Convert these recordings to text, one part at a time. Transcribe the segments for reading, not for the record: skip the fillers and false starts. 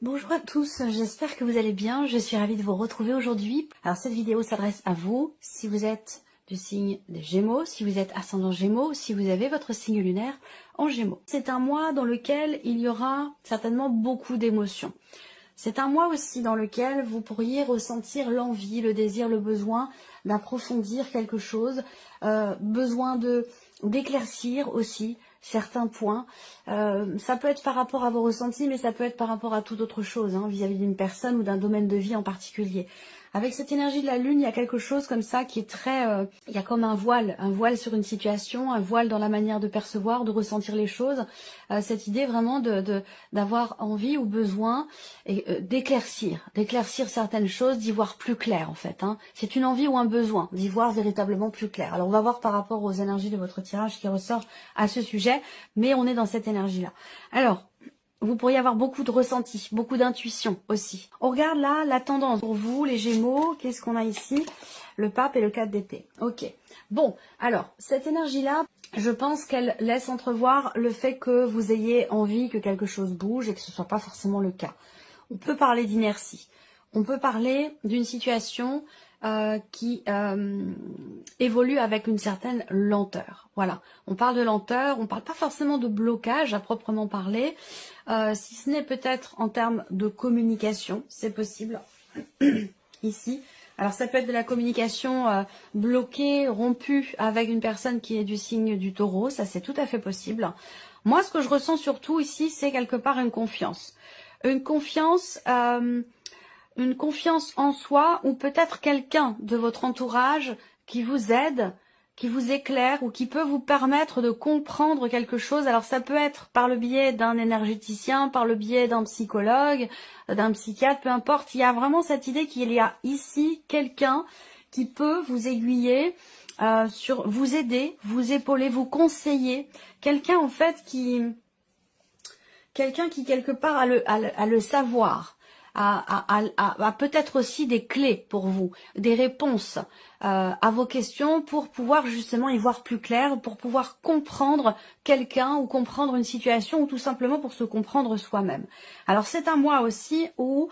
Bonjour à tous, j'espère que vous allez bien, je suis ravie de vous retrouver aujourd'hui. Alors cette vidéo s'adresse à vous, si vous êtes du signe des Gémeaux, si vous êtes ascendant Gémeaux, si vous avez votre signe lunaire en Gémeaux. C'est un mois dans lequel il y aura certainement beaucoup d'émotions. C'est un mois aussi dans lequel vous pourriez ressentir l'envie, le désir, le besoin d'approfondir quelque chose, besoin d'éclaircir aussi certains points. Ça peut être par rapport à vos ressentis, mais ça peut être par rapport à toute autre chose, vis-à-vis d'une personne ou d'un domaine de vie en particulier. Avec cette énergie de la Lune, il y a quelque chose comme ça qui est très... il y a comme un voile sur une situation, un voile dans la manière de percevoir, de ressentir les choses. Cette idée vraiment d'avoir envie ou besoin d'éclaircir certaines choses, d'y voir plus clair en fait. C'est une envie ou un besoin d'y voir véritablement plus clair. Alors on va voir par rapport aux énergies de votre tirage qui ressort à ce sujet, mais on est dans cette énergie-là. Alors, vous pourriez avoir beaucoup de ressentis, beaucoup d'intuition aussi. On regarde là la tendance pour vous, les Gémeaux. Qu'est-ce qu'on a ici? Le pape et le 4 d'épée. Ok. Bon, alors, cette énergie-là, je pense qu'elle laisse entrevoir le fait que vous ayez envie que quelque chose bouge et que ce ne soit pas forcément le cas. On peut parler d'inertie. On peut parler d'une situation qui évolue avec une certaine lenteur. Voilà, on parle de lenteur, on ne parle pas forcément de blocage à proprement parler, si ce n'est peut-être en termes de communication, c'est possible ici. Alors ça peut être de la communication bloquée, rompue avec une personne qui est du signe du Taureau, ça c'est tout à fait possible. Moi ce que je ressens surtout ici, c'est quelque part une confiance. Une confiance en soi ou peut-être quelqu'un de votre entourage qui vous aide, qui vous éclaire ou qui peut vous permettre de comprendre quelque chose. Alors ça peut être par le biais d'un énergéticien, par le biais d'un psychologue, d'un psychiatre, peu importe. Il y a vraiment cette idée qu'il y a ici quelqu'un qui peut vous aiguiller, vous aider, vous épauler, vous conseiller. Quelqu'un en fait qui quelque part a le savoir. A peut-être aussi des clés pour vous, des réponses à vos questions pour pouvoir justement y voir plus clair, pour pouvoir comprendre quelqu'un ou comprendre une situation ou tout simplement pour se comprendre soi-même. Alors c'est un mois aussi où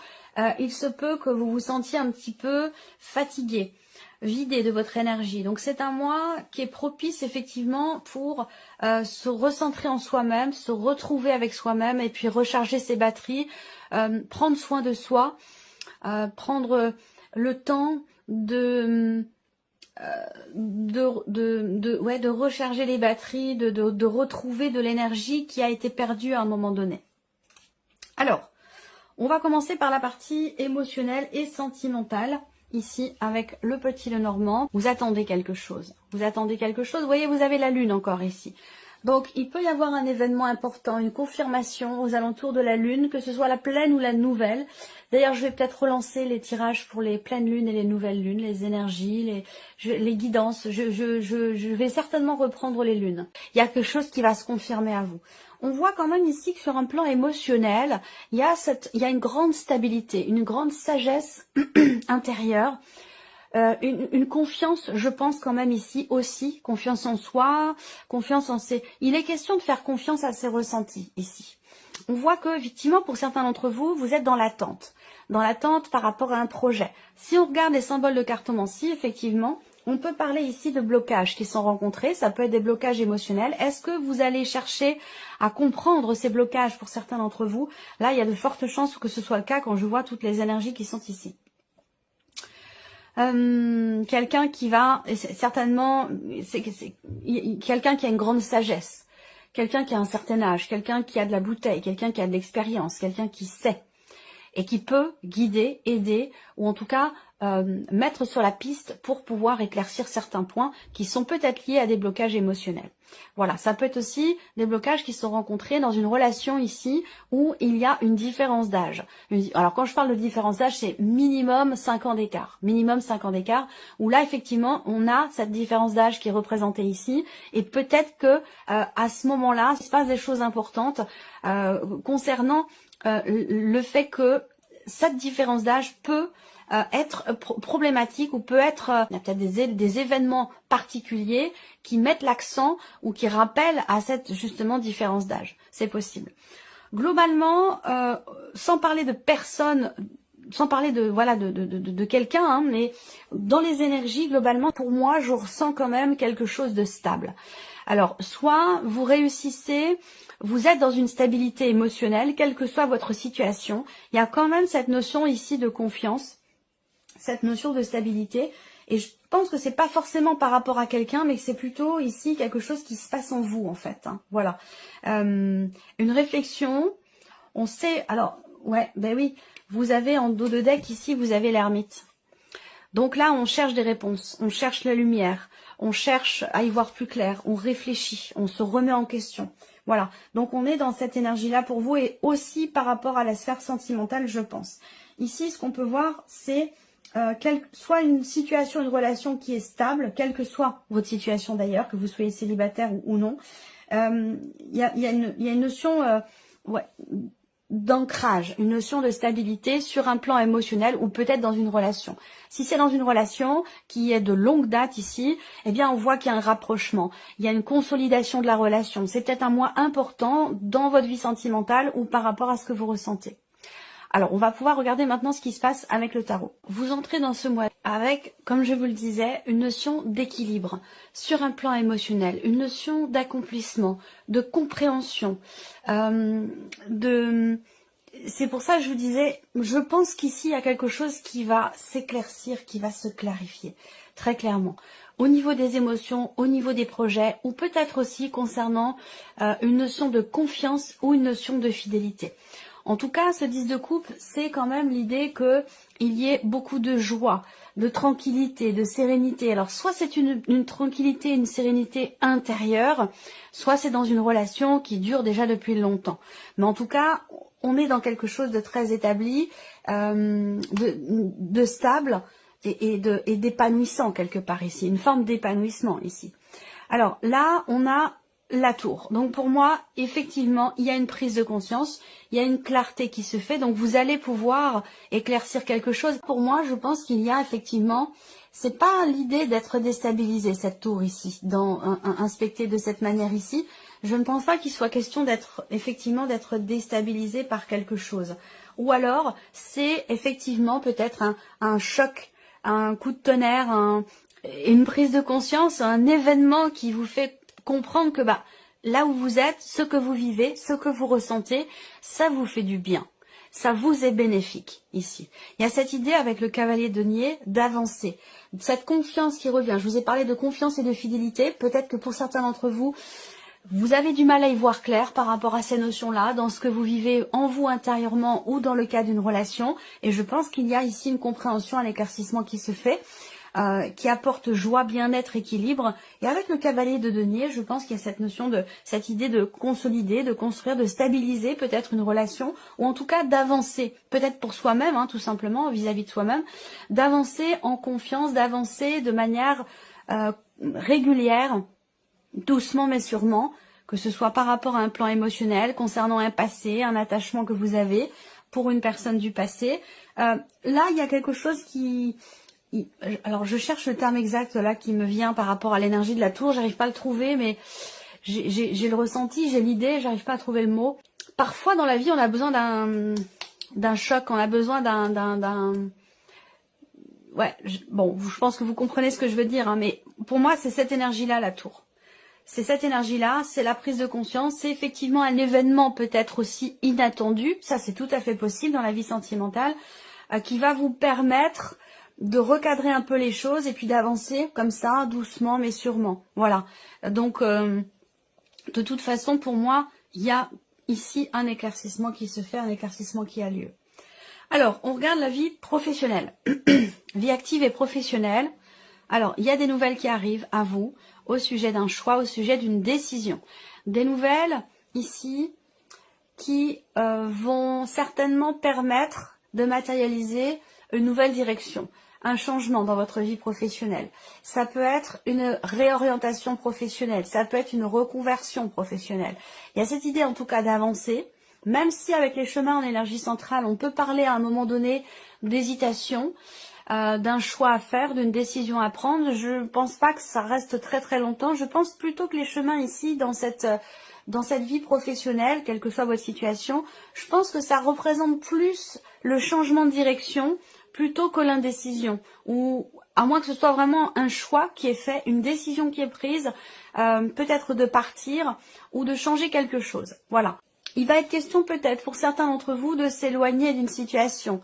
il se peut que vous vous sentiez un petit peu fatigué, vidé de votre énergie. Donc c'est un mois qui est propice effectivement pour se recentrer en soi-même, se retrouver avec soi-même et puis recharger ses batteries, prendre soin de soi, prendre le temps de recharger les batteries, de retrouver de l'énergie qui a été perdue à un moment donné. Alors, on va commencer par la partie émotionnelle et sentimentale. Ici, avec le petit Lenormand, vous attendez quelque chose. Vous attendez quelque chose. Vous voyez, vous avez la Lune encore ici. Donc, il peut y avoir un événement important, une confirmation aux alentours de la Lune, que ce soit la pleine ou la nouvelle. D'ailleurs, je vais peut-être relancer les tirages pour les pleines lunes et les nouvelles lunes, les énergies, les guidances. Je vais certainement reprendre les lunes. Il y a quelque chose qui va se confirmer à vous. On voit quand même ici que sur un plan émotionnel, il y a une grande stabilité, une grande sagesse intérieure. Une confiance, je pense quand même ici aussi, confiance en soi, confiance en ses... Il est question de faire confiance à ses ressentis ici. On voit que, effectivement, pour certains d'entre vous, vous êtes dans l'attente par rapport à un projet. Si on regarde les symboles de cartomancie, effectivement, on peut parler ici de blocages qui sont rencontrés, ça peut être des blocages émotionnels. Est-ce que vous allez chercher à comprendre ces blocages pour certains d'entre vous? Là, il y a de fortes chances que ce soit le cas quand je vois toutes les énergies qui sont ici. Quelqu'un qui va, certainement, quelqu'un qui a une grande sagesse, quelqu'un qui a un certain âge, quelqu'un qui a de la bouteille, quelqu'un qui a de l'expérience, quelqu'un qui sait et qui peut guider, aider ou en tout cas mettre sur la piste pour pouvoir éclaircir certains points qui sont peut-être liés à des blocages émotionnels. Voilà, ça peut être aussi des blocages qui sont rencontrés dans une relation ici où il y a une différence d'âge. Alors quand je parle de différence d'âge, c'est minimum 5 ans d'écart. Minimum 5 ans d'écart, où là effectivement on a cette différence d'âge qui est représentée ici et peut-être que à ce moment-là, il se passe des choses importantes concernant le fait que cette différence d'âge peut être problématique ou peut être, il y a peut-être des événements particuliers qui mettent l'accent ou qui rappellent à cette justement différence d'âge. C'est possible. globalement, sans parler de personne, sans parler de voilà de quelqu'un, hein, mais dans les énergies, globalement, pour moi, je ressens quand même quelque chose de stable. Alors, soit vous réussissez, vous êtes dans une stabilité émotionnelle, quelle que soit votre situation, il y a quand même cette notion ici de confiance, cette notion de stabilité, et je pense que c'est pas forcément par rapport à quelqu'un, mais que c'est plutôt ici quelque chose qui se passe en vous, en fait. Hein. Voilà. Une réflexion, on sait, alors, ouais, ben oui, vous avez en dos de deck ici, vous avez l'ermite. Donc là, on cherche des réponses, on cherche la lumière, on cherche à y voir plus clair, on réfléchit, on se remet en question. Voilà, donc on est dans cette énergie-là pour vous et aussi par rapport à la sphère sentimentale, je pense. Ici, ce qu'on peut voir, c'est soit une situation, une relation qui est stable, quelle que soit votre situation d'ailleurs, que vous soyez célibataire ou non. Il y a une notion ouais, d'ancrage, une notion de stabilité sur un plan émotionnel ou peut-être dans une relation. Si c'est dans une relation qui est de longue date ici, eh bien on voit qu'il y a un rapprochement, il y a une consolidation de la relation. C'est peut-être un mois important dans votre vie sentimentale ou par rapport à ce que vous ressentez. Alors, on va pouvoir regarder maintenant ce qui se passe avec le tarot. Vous entrez dans ce mois avec, comme je vous le disais, une notion d'équilibre sur un plan émotionnel, une notion d'accomplissement, de compréhension, C'est pour ça que je vous disais, je pense qu'ici, il y a quelque chose qui va s'éclaircir, qui va se clarifier, très clairement. Au niveau des émotions, au niveau des projets, ou peut-être aussi concernant une notion de confiance ou une notion de fidélité. En tout cas, ce 10 de coupe, c'est quand même l'idée qu'il y ait beaucoup de joie, de tranquillité, de sérénité. Alors, soit c'est une tranquillité, une sérénité intérieure, soit c'est dans une relation qui dure déjà depuis longtemps. Mais en tout cas, on est dans quelque chose de très établi, de stable et d'épanouissant quelque part ici, une forme d'épanouissement ici. Alors là, on a la tour. Donc pour moi, effectivement, il y a une prise de conscience, il y a une clarté qui se fait, donc vous allez pouvoir éclaircir quelque chose. Pour moi, je pense qu'il y a effectivement, c'est pas l'idée d'être déstabilisé, cette tour ici, inspectée de cette manière ici. Je ne pense pas qu'il soit question d'être déstabilisé par quelque chose. Ou alors, c'est effectivement peut-être un choc, un coup de tonnerre, une prise de conscience, un événement qui vous fait comprendre que là où vous êtes, ce que vous vivez, ce que vous ressentez, ça vous fait du bien. Ça vous est bénéfique ici. Il y a cette idée avec le cavalier de denier d'avancer. Cette confiance qui revient. Je vous ai parlé de confiance et de fidélité. Peut-être que pour certains d'entre vous, vous avez du mal à y voir clair par rapport à ces notions-là, dans ce que vous vivez en vous intérieurement ou dans le cas d'une relation. Et je pense qu'il y a ici une compréhension, un éclaircissement qui se fait. Qui apporte joie, bien-être, équilibre. Et avec le cavalier de denier, je pense qu'il y a cette notion cette idée de consolider, de construire, de stabiliser peut-être une relation, ou en tout cas d'avancer, peut-être pour soi-même, hein, tout simplement, vis-à-vis de soi-même, d'avancer en confiance, d'avancer de manière régulière, doucement mais sûrement, que ce soit par rapport à un plan émotionnel, concernant un passé, un attachement que vous avez pour une personne du passé. Là, il y a quelque chose qui... Alors je cherche le terme exact là qui me vient par rapport à l'énergie de la tour, j'arrive pas à le trouver, mais j'ai le ressenti, j'ai l'idée, j'arrive pas à trouver le mot. Parfois dans la vie on a besoin d'un choc, on a besoin ouais, bon, je pense que vous comprenez ce que je veux dire, hein, mais pour moi c'est cette énergie-là la tour. C'est cette énergie-là, c'est la prise de conscience, c'est effectivement un événement peut-être aussi inattendu, ça c'est tout à fait possible dans la vie sentimentale, qui va vous permettre de recadrer un peu les choses et puis d'avancer comme ça, doucement mais sûrement. Voilà. Donc, de toute façon, pour moi, il y a ici un éclaircissement qui se fait, un éclaircissement qui a lieu. Alors, on regarde la vie professionnelle. Vie active et professionnelle. Alors, il y a des nouvelles qui arrivent à vous au sujet d'un choix, au sujet d'une décision. Des nouvelles, ici, qui vont certainement permettre de matérialiser une nouvelle direction. Un changement dans votre vie professionnelle. Ça peut être une réorientation professionnelle, ça peut être une reconversion professionnelle. Il y a cette idée en tout cas d'avancer, même si avec les chemins en énergie centrale, on peut parler à un moment donné d'hésitation, d'un choix à faire, d'une décision à prendre. Je ne pense pas que ça reste très très longtemps, je pense plutôt que les chemins ici, dans dans cette vie professionnelle, quelle que soit votre situation, je pense que ça représente plus le changement de direction plutôt que l'indécision, ou à moins que ce soit vraiment un choix qui est fait, une décision qui est prise, peut-être de partir ou de changer quelque chose. Voilà. Il va être question peut-être pour certains d'entre vous de s'éloigner d'une situation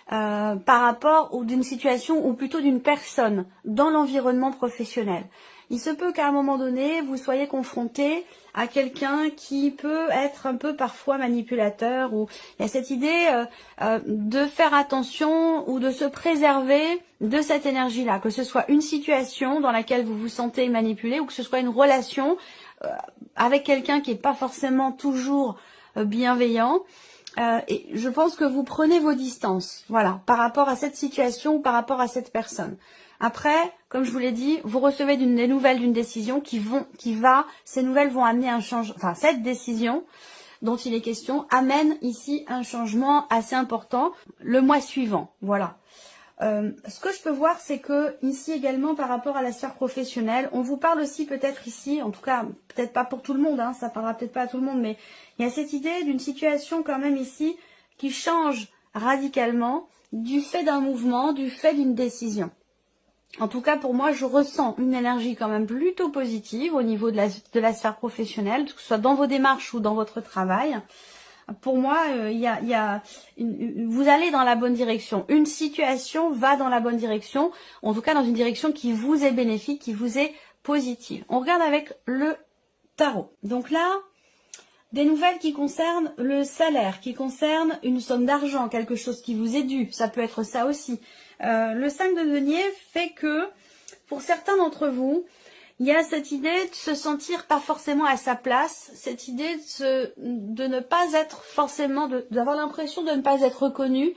par rapport ou d'une situation ou plutôt d'une personne dans l'environnement professionnel. Il se peut qu'à un moment donné, vous soyez confronté à quelqu'un qui peut être un peu parfois manipulateur, ou il y a cette idée de faire attention ou de se préserver de cette énergie-là, que ce soit une situation dans laquelle vous vous sentez manipulé ou que ce soit une relation avec quelqu'un qui n'est pas forcément toujours bienveillant. Et je pense que vous prenez vos distances, voilà, par rapport à cette situation ou par rapport à cette personne. Après, comme je vous l'ai dit, vous recevez des nouvelles d'une décision ces nouvelles vont amener un changement, enfin cette décision dont il est question amène ici un changement assez important le mois suivant, voilà. Ce que je peux voir, c'est que ici également par rapport à la sphère professionnelle, on vous parle aussi peut-être ici, en tout cas peut-être pas pour tout le monde, hein, ça parlera peut-être pas à tout le monde, mais il y a cette idée d'une situation quand même ici qui change radicalement du fait d'un mouvement, du fait d'une décision. En tout cas, pour moi, je ressens une énergie quand même plutôt positive au niveau de la sphère professionnelle, que ce soit dans vos démarches ou dans votre travail. Pour moi, vous allez dans la bonne direction. Une situation va dans la bonne direction, en tout cas dans une direction qui vous est bénéfique, qui vous est positive. On regarde avec le tarot. Donc là, des nouvelles qui concernent le salaire, qui concernent une somme d'argent, quelque chose qui vous est dû. Ça peut être ça aussi. Le 5 de denier fait que, pour certains d'entre vous, il y a cette idée de se sentir pas forcément à sa place, cette idée de ne pas être forcément, d'avoir l'impression de ne pas être reconnu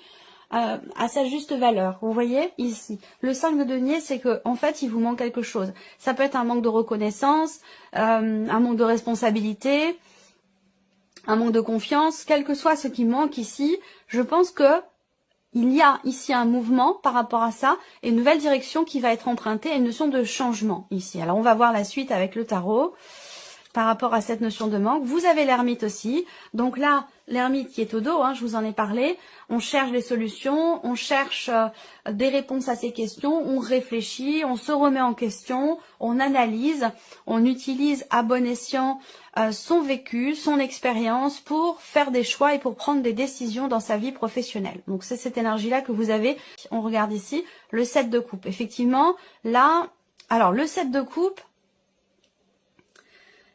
à sa juste valeur. Vous voyez ici, le 5 de denier, c'est que en fait, il vous manque quelque chose. Ça peut être un manque de reconnaissance, un manque de responsabilité, un manque de confiance, quel que soit ce qui manque ici. Je pense que il y a ici un mouvement par rapport à ça et une nouvelle direction qui va être empruntée, une notion de changement ici. Alors on va voir la suite avec le tarot par rapport à cette notion de manque. Vous avez l'ermite aussi. Donc là, l'ermite qui est au dos, hein, je vous en ai parlé. On cherche des solutions, on cherche des réponses à ces questions, on réfléchit, on se remet en question, on analyse, on utilise à bon escient son vécu, son expérience pour faire des choix et pour prendre des décisions dans sa vie professionnelle. Donc c'est cette énergie-là que vous avez. On regarde ici le 7 de coupe. Effectivement, là, alors le 7 de coupe,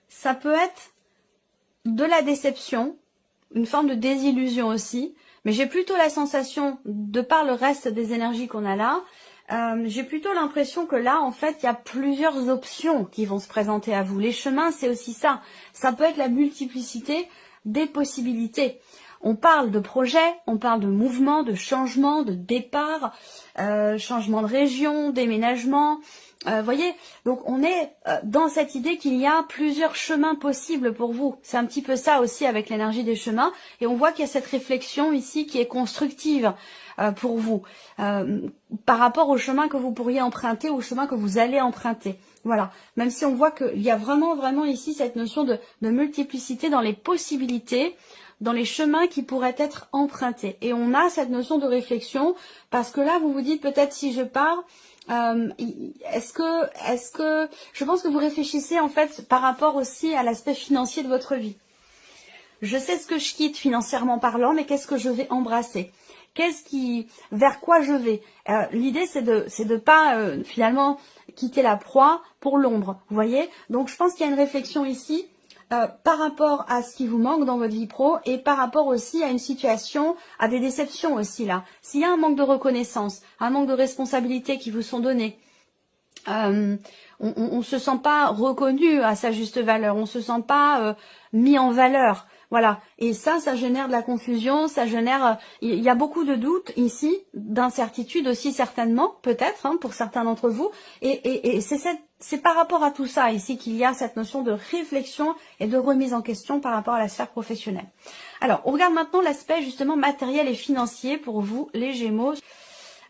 ça peut être de la déception, une forme de désillusion aussi, mais j'ai plutôt la sensation, de par le reste des énergies qu'on a là, j'ai plutôt l'impression que là, en fait, il y a plusieurs options qui vont se présenter à vous. Les chemins, c'est aussi ça. Ça peut être la multiplicité des possibilités. On parle de projet, on parle de mouvement, de changement, de départ, changement de région, déménagement. Voyez, donc on est dans cette idée qu'il y a plusieurs chemins possibles pour vous. C'est un petit peu ça aussi avec l'énergie des chemins. Et on voit qu'il y a cette réflexion ici qui est constructive pour vous par rapport au chemin que vous pourriez emprunter, au chemin que vous allez emprunter. Voilà, même si on voit qu'il y a vraiment ici cette notion de multiplicité dans les possibilités, dans les chemins qui pourraient être empruntés. Et on a cette notion de réflexion parce que là, vous vous dites peut-être si je pars, est-ce que je pense que vous réfléchissez en fait par rapport aussi à l'aspect financier de votre vie. Je sais ce que je quitte financièrement parlant, mais qu'est-ce que je vais embrasser? Vers quoi je vais? L'idée c'est de pas finalement quitter la proie pour l'ombre, vous voyez. Donc je pense qu'il y a une réflexion ici par rapport à ce qui vous manque dans votre vie pro et par rapport aussi à une situation, à des déceptions aussi là. S'il y a un manque de reconnaissance, un manque de responsabilité qui vous sont données, on ne se sent pas reconnu à sa juste valeur, on ne se sent pas mis en valeur. Voilà, et ça génère de la confusion, ça génère, il y a beaucoup de doutes ici, d'incertitude aussi certainement, peut-être, hein, pour certains d'entre vous, et c'est par rapport à tout ça ici qu'il y a cette notion de réflexion et de remise en question par rapport à la sphère professionnelle. Alors, on regarde maintenant l'aspect justement matériel et financier pour vous, les Gémeaux.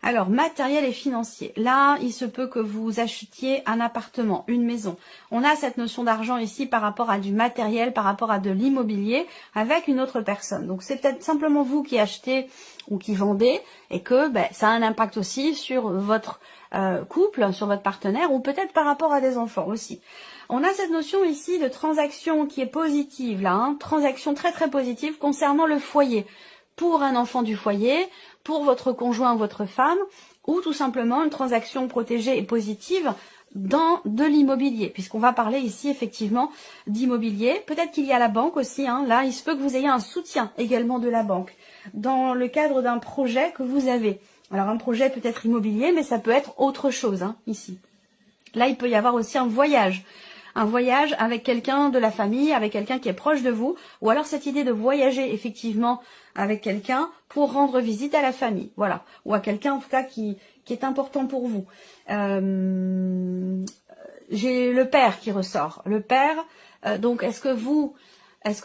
Alors, matériel et financier. Là, il se peut que vous achetiez un appartement, une maison. On a cette notion d'argent ici par rapport à du matériel, par rapport à de l'immobilier avec une autre personne. Donc, c'est peut-être simplement vous qui achetez ou qui vendez et que ça a un impact aussi sur votre couple, sur votre partenaire ou peut-être par rapport à des enfants aussi. On a cette notion ici de transaction qui est positive, là, hein, transaction très très positive concernant le foyer. Pour un enfant du foyer, pour votre conjoint ou votre femme, ou tout simplement une transaction protégée et positive dans de l'immobilier, puisqu'on va parler ici effectivement d'immobilier. Peut-être qu'il y a la banque aussi, hein. Là il se peut que vous ayez un soutien également de la banque, dans le cadre d'un projet que vous avez. Alors un projet peut être immobilier, mais ça peut être autre chose, hein, ici. Là il peut y avoir aussi un voyage avec quelqu'un de la famille, avec quelqu'un qui est proche de vous, ou alors cette idée de voyager effectivement avec quelqu'un pour rendre visite à la famille, voilà, ou à quelqu'un en tout cas qui est important pour vous. J'ai le père qui ressort. Le père, donc est-ce que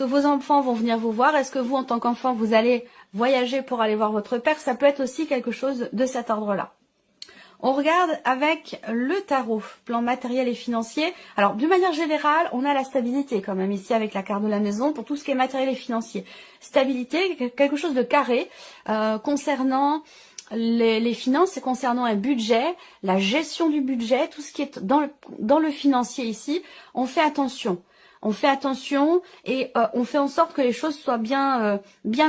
vos enfants vont venir vous voir? Est-ce que vous, en tant qu'enfant, vous allez voyager pour aller voir votre père? Ça peut être aussi quelque chose de cet ordre-là. On regarde avec le tarot, plan matériel et financier. Alors, d'une manière générale, on a la stabilité quand même ici avec la carte de la maison pour tout ce qui est matériel et financier. Stabilité, quelque chose de carré concernant les finances et concernant un budget, la gestion du budget, tout ce qui est dans le financier ici, on fait attention. On fait attention et on fait en sorte que les choses soient bien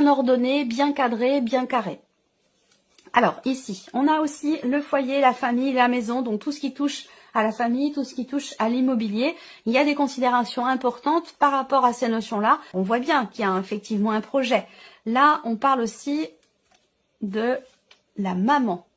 ordonnées, bien cadrées, bien carrées. Alors ici, on a aussi le foyer, la famille, la maison, donc tout ce qui touche à la famille, tout ce qui touche à l'immobilier. Il y a des considérations importantes par rapport à ces notions-là. On voit bien qu'il y a effectivement un projet. Là, on parle aussi de la maman.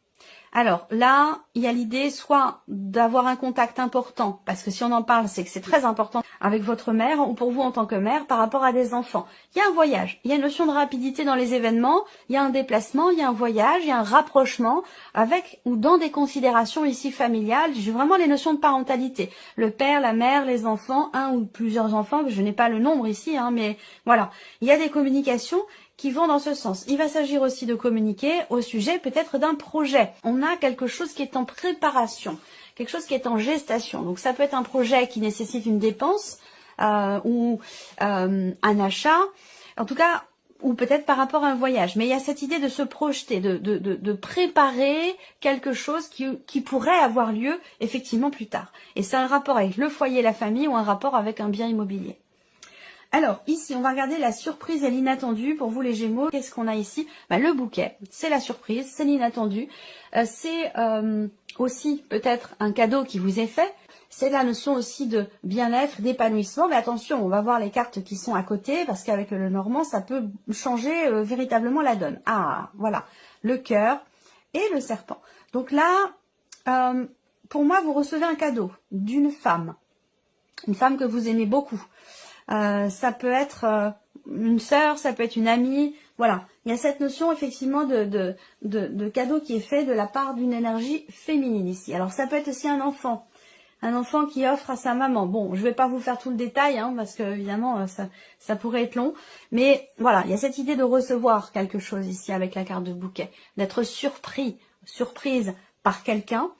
Alors là, il y a l'idée soit d'avoir un contact important, parce que si on en parle, c'est que c'est très important avec votre mère ou pour vous en tant que mère par rapport à des enfants. Il y a un voyage, il y a une notion de rapidité dans les événements, il y a un déplacement, il y a un voyage, il y a un rapprochement avec ou dans des considérations ici familiales. J'ai vraiment les notions de parentalité. Le père, la mère, les enfants, un ou plusieurs enfants, je n'ai pas le nombre ici, hein, mais voilà. Il y a des communications qui vont dans ce sens. Il va s'agir aussi de communiquer au sujet peut-être d'un projet. On a quelque chose qui est en préparation, quelque chose qui est en gestation. Donc ça peut être un projet qui nécessite une dépense ou un achat, en tout cas, ou peut-être par rapport à un voyage. Mais il y a cette idée de se projeter, de préparer quelque chose qui pourrait avoir lieu effectivement plus tard. Et c'est un rapport avec le foyer, la famille ou un rapport avec un bien immobilier. Alors, ici, on va regarder la surprise et l'inattendu. Pour vous, les Gémeaux, qu'est-ce qu'on a ici? Le bouquet, c'est la surprise, c'est l'inattendu. C'est aussi peut-être un cadeau qui vous est fait. C'est la notion aussi de bien-être, d'épanouissement. Mais attention, on va voir les cartes qui sont à côté, parce qu'avec le normand, ça peut changer véritablement la donne. Ah, voilà, le cœur et le serpent. Donc là, pour moi, vous recevez un cadeau d'une femme. Une femme que vous aimez beaucoup. Ça peut être une sœur, ça peut être une amie, voilà. Il y a cette notion effectivement de cadeau qui est fait de la part d'une énergie féminine ici. Alors ça peut être aussi un enfant qui offre à sa maman. Bon, je vais pas vous faire tout le détail, hein, parce que évidemment ça pourrait être long. Mais voilà, il y a cette idée de recevoir quelque chose ici avec la carte de bouquet, d'être surprise par quelqu'un,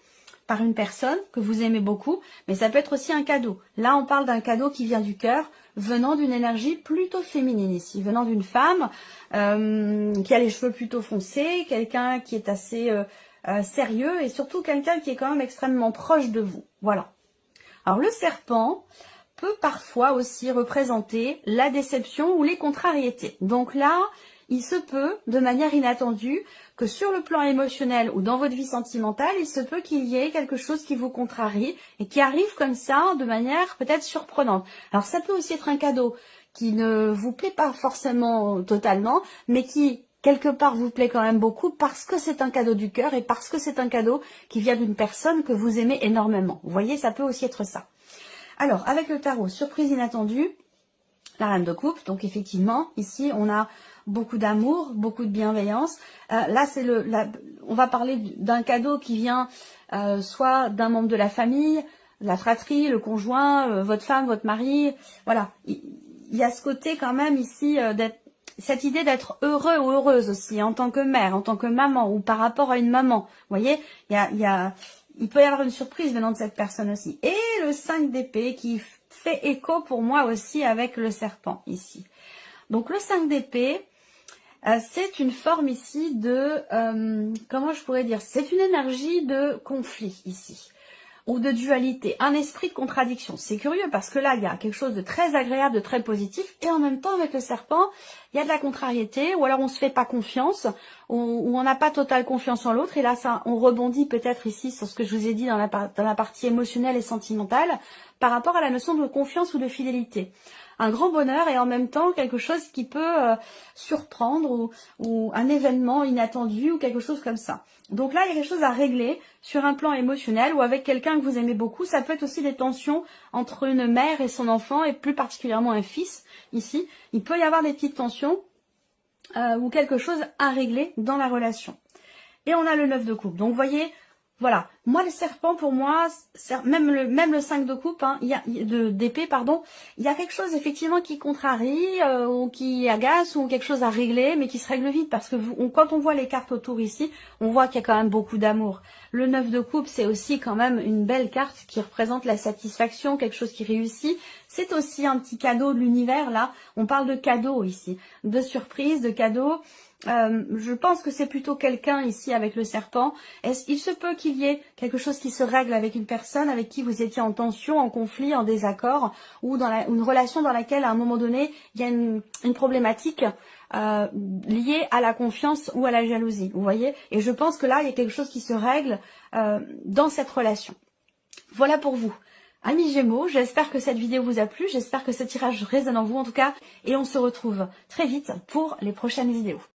par une personne que vous aimez beaucoup, mais ça peut être aussi un cadeau. Là, on parle d'un cadeau qui vient du cœur, venant d'une énergie plutôt féminine ici, venant d'une femme qui a les cheveux plutôt foncés, quelqu'un qui est assez sérieux et surtout quelqu'un qui est quand même extrêmement proche de vous. Voilà. Alors le serpent peut parfois aussi représenter la déception ou les contrariétés. Donc là, il se peut, de manière inattendue, que sur le plan émotionnel ou dans votre vie sentimentale, il se peut qu'il y ait quelque chose qui vous contrarie et qui arrive comme ça, de manière peut-être surprenante. Alors ça peut aussi être un cadeau qui ne vous plaît pas forcément totalement, mais qui, quelque part, vous plaît quand même beaucoup parce que c'est un cadeau du cœur et parce que c'est un cadeau qui vient d'une personne que vous aimez énormément. Vous voyez, ça peut aussi être ça. Alors, avec le tarot, surprise inattendue, la reine de coupe, donc effectivement, ici, on a beaucoup d'amour, beaucoup de bienveillance. Là, on va parler d'un cadeau qui vient soit d'un membre de la famille, la fratrie, le conjoint, votre femme, votre mari. Voilà, il y a ce côté quand même ici cette idée d'être heureux ou heureuse aussi, en tant que mère, en tant que maman, ou par rapport à une maman. Vous voyez, il peut y avoir une surprise venant de cette personne aussi. Et le 5 d'épée qui fait écho pour moi aussi avec le serpent ici. Donc le 5 d'épée, c'est une forme ici de, comment je pourrais dire, c'est une énergie de conflit ici, ou de dualité, un esprit de contradiction. C'est curieux parce que là, il y a quelque chose de très agréable, de très positif, et en même temps, avec le serpent, il y a de la contrariété, ou alors on se fait pas confiance, ou on n'a pas totale confiance en l'autre, et là, ça, on rebondit peut-être ici sur ce que je vous ai dit dans la partie émotionnelle et sentimentale, par rapport à la notion de confiance ou de fidélité. Un grand bonheur et en même temps quelque chose qui peut surprendre ou un événement inattendu ou quelque chose comme ça. Donc là, il y a quelque chose à régler sur un plan émotionnel ou avec quelqu'un que vous aimez beaucoup. Ça peut être aussi des tensions entre une mère et son enfant et plus particulièrement un fils. Ici, il peut y avoir des petites tensions ou quelque chose à régler dans la relation. Et on a le 9 de coupe. Donc vous voyez, voilà, moi le serpent pour moi, même le 5 de coupe, hein, d'épée, pardon, il y a quelque chose effectivement qui contrarie, ou qui agace, ou quelque chose à régler, mais qui se règle vite, parce que quand on voit les cartes autour ici, on voit qu'il y a quand même beaucoup d'amour. Le 9 de coupe, c'est aussi quand même une belle carte qui représente la satisfaction, quelque chose qui réussit. C'est aussi un petit cadeau de l'univers, là, on parle de cadeau ici, de surprise, de cadeau. Je pense que c'est plutôt quelqu'un ici avec le serpent. Il se peut qu'il y ait quelque chose qui se règle avec une personne avec qui vous étiez en tension, en conflit, en désaccord, ou dans une relation dans laquelle à un moment donné il y a une problématique liée à la confiance ou à la jalousie. Vous voyez? Et je pense que là il y a quelque chose qui se règle dans cette relation. Voilà pour vous. Amis Gémeaux, j'espère que cette vidéo vous a plu, j'espère que ce tirage résonne en vous en tout cas, et on se retrouve très vite pour les prochaines vidéos.